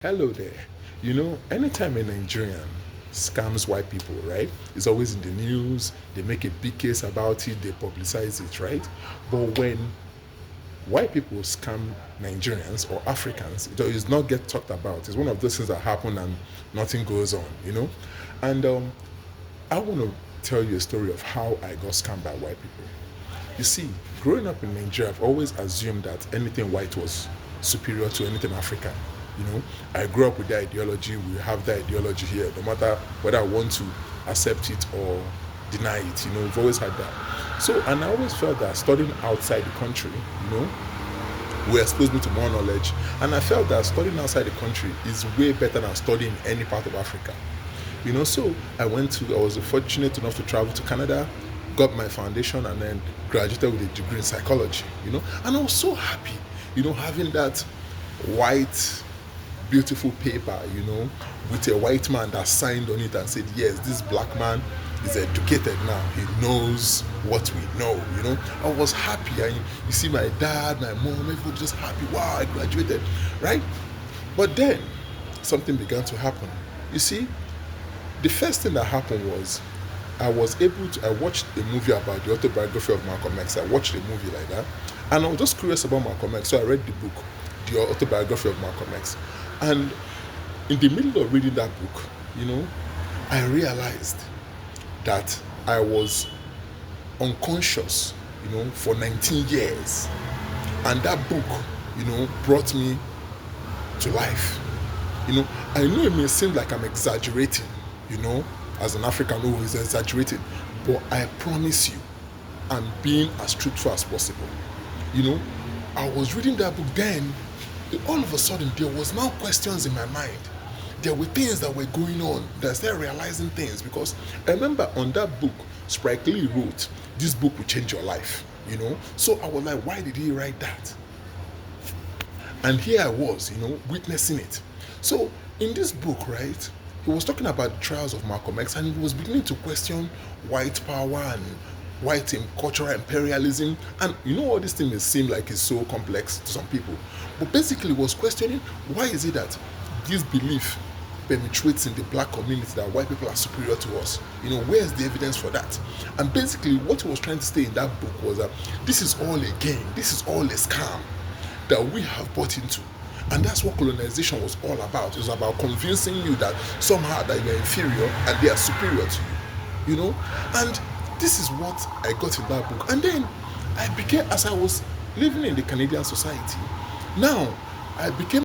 Hello there. Anytime a Nigerian scams white people, right? It's always in the news. They make a big case about it. They publicize it, right? But when white people scam Nigerians or Africans, it does not get talked about. It's one of those things that happen and nothing goes on. And I want to tell you a story of how I got scammed by white people. You see, growing up in Nigeria, I've always assumed that anything white was superior to anything African. I grew up with the ideology. We have the ideology here, no matter whether I want to accept it or deny it. We've always had that. So, and I always felt that studying outside the country, will expose me to more knowledge. And I felt that studying outside the country is way better than studying in any part of Africa. So I was fortunate enough to travel to Canada, got my foundation, and then graduated with a degree in psychology. And I was so happy, having that white beautiful paper, with a white man that signed on it and said, yes, this black man is educated now. He knows what we know. I was happy. And you see my dad, my mom, everyone just happy. Wow, I graduated, right? But then something began to happen. You see, the first thing that happened was I watched a movie about the autobiography of Malcolm X. I watched a movie like that. And I was just curious about Malcolm X. So I read the book, the autobiography of Malcolm X. And in the middle of reading that book, I realized that I was unconscious, for 19 years. And that book, brought me to life. I know it may seem like I'm exaggerating, as an African who is exaggerating, but I promise you, I'm being as truthful as possible. I was reading that book then. All of a sudden, there was now questions in my mind. There were things that were going on that I started realizing things, because I remember on that book, Spike Lee wrote, this book will change your life, So I was like, why did he write that? And here I was, witnessing it. So in this book, right, he was talking about the trials of Malcolm X, and he was beginning to question white power and white cultural imperialism. And all this thing may seem like it's so complex to some people, but basically was questioning, why is it that this belief penetrates in the black community that white people are superior to us? Where's the evidence for that? And basically what he was trying to say in that book was that this is all a game, this is all a scam that we have bought into. And that's what colonization was all about. It was about convincing you that somehow that you're inferior and they are superior to you. And this is what I got in that book. And then I became, as I was living in the Canadian society, now I became